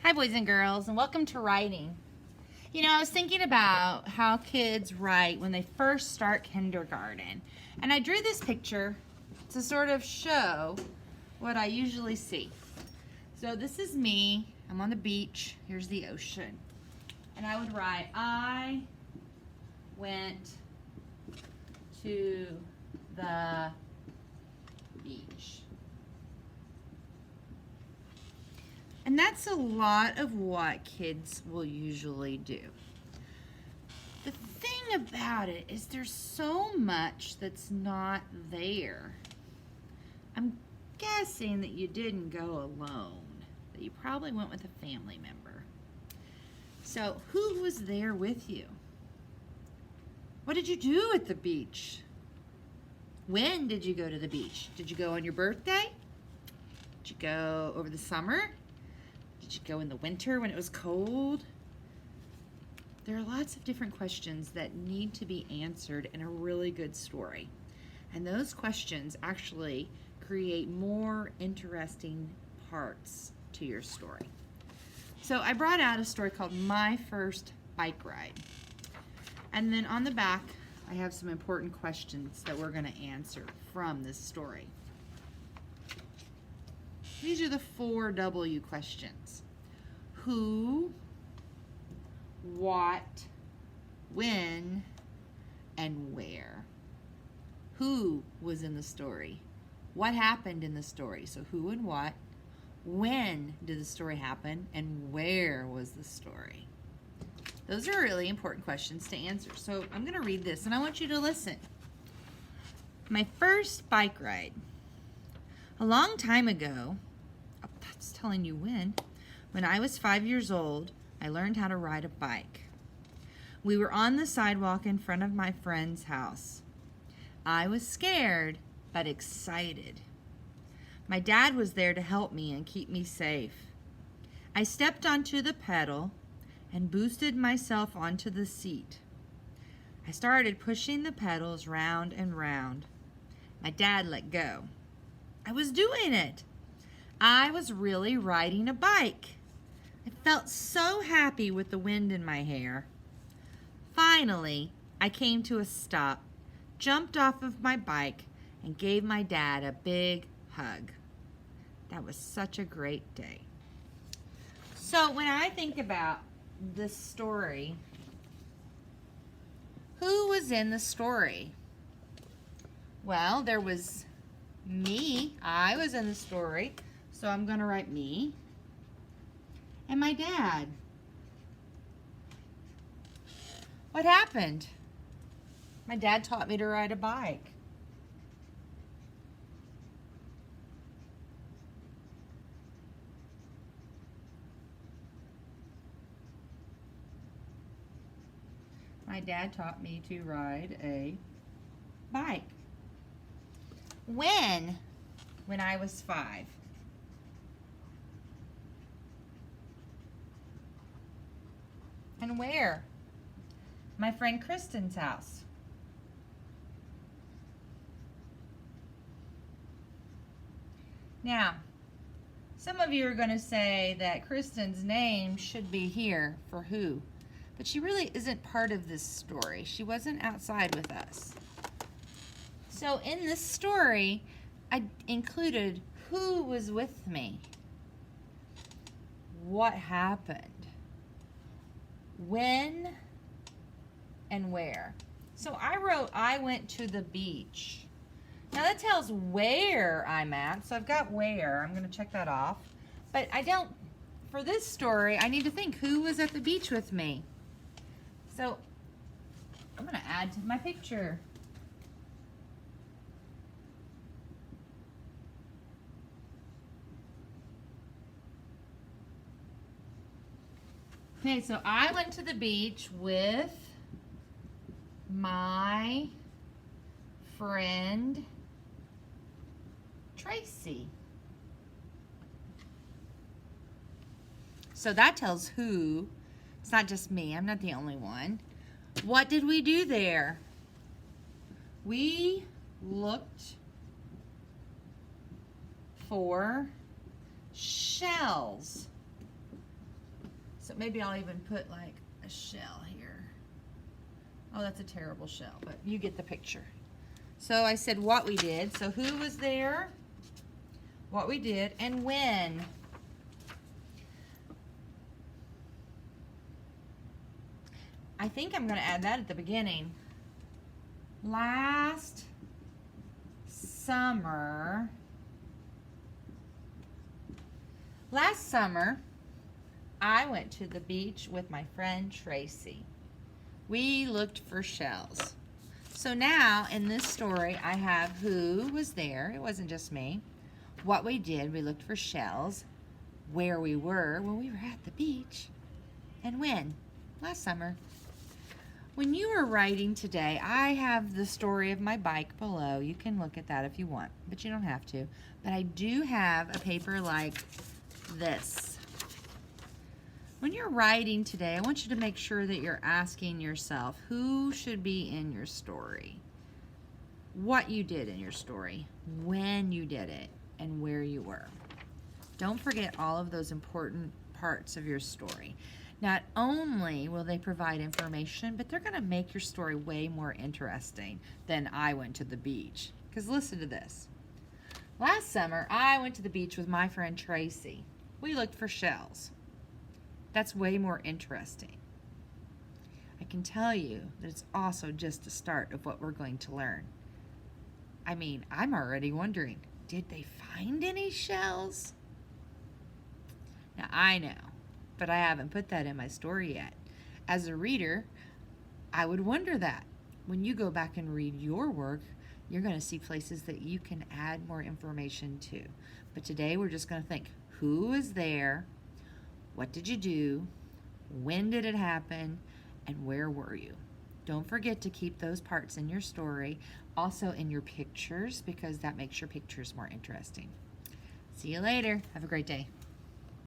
Hi, boys and girls, and welcome to writing. You know, I was thinking about how kids write when they first start kindergarten, and I drew this picture to sort of show what I usually see. So this is me. I'm on the beach. Here's the ocean. And I would write, I went to the beach. And that's a lot of what kids will usually do. The thing about it is there's so much that's not there. I'm guessing that you didn't go alone, that you probably went with a family member. So who was there with you? What did you do at the beach? When did you go to the beach? Did you go on your birthday? Did you go over the summer? Did you go in the winter when it was cold? There are lots of different questions that need to be answered in a really good story. And those questions actually create more interesting parts to your story. So I brought out a story called My First Bike Ride. And then on the back, I have some important questions that we're going to answer from this story. These are the 4 W questions. Who, what, when, and where. Who was in the story? What happened in the story? So who and what? When did the story happen? And where was the story? Those are really important questions to answer. So I'm going to read this and I want you to listen. My first bike ride. A long time ago, that's telling you when I was 5 years old, I learned how to ride a bike. We were on the sidewalk in front of my friend's house. I was scared, but excited. My dad was there to help me and keep me safe. I stepped onto the pedal and boosted myself onto the seat. I started pushing the pedals round and round. My dad let go. I was doing it. I was really riding a bike. I felt so happy with the wind in my hair. Finally, I came to a stop, jumped off of my bike, and gave my dad a big hug. That was such a great day. So when I think about this story, who was in the story? Well, there was me. I was in the story. So I'm going to write me and my dad. What happened? My dad taught me to ride a bike. My dad taught me to ride a bike. When I was 5. And where? My friend Kristen's house. Now, some of you are going to say that Kristen's name should be here for who, but she really isn't part of this story. She wasn't outside with us. So in this story, I included who was with me, what happened, when, and where. So I wrote, I went to the beach. Now that tells where I'm at, so I've got where. I'm going to check that off. But I don't, for this story, I need to think who was at the beach with me. So I'm going to add to my picture. Okay, so I went to the beach with my friend Tracy. So that tells who. It's not just me. I'm not the only one. What did we do there? We looked for shells. So maybe I'll even put like a shell here. Oh, that's a terrible shell, but you get the picture. So I said what we did. So who was there, what we did, and when. I think I'm going to add that at the beginning. Last summer, I went to the beach with my friend Tracy. We looked for shells. So now in this story, I have who was there. It wasn't just me. What we did, we looked for shells. Where we were, well, we were at the beach. And when? Last summer. When you are writing today, I have the story of my bike below. You can look at that if you want, but you don't have to. But I do have a paper like this. When you're writing today, I want you to make sure that you're asking yourself who should be in your story, what you did in your story, when you did it, and where you were. Don't forget all of those important parts of your story. Not only will they provide information, but they're going to make your story way more interesting than I went to the beach. Because listen to this. Last summer, I went to the beach with my friend Tracy. We looked for shells. That's way more interesting. I can tell you that it's also just the start of what we're going to learn. I mean, I'm already wondering, did they find any shells? Now, I know, but I haven't put that in my story yet. As a reader, I would wonder that. When you go back and read your work, you're going to see places that you can add more information to. But today we're just going to think, who is there? What did you do? When did it happen? And where were you? Don't forget to keep those parts in your story, also in your pictures, because that makes your pictures more interesting. See you later. Have a great day.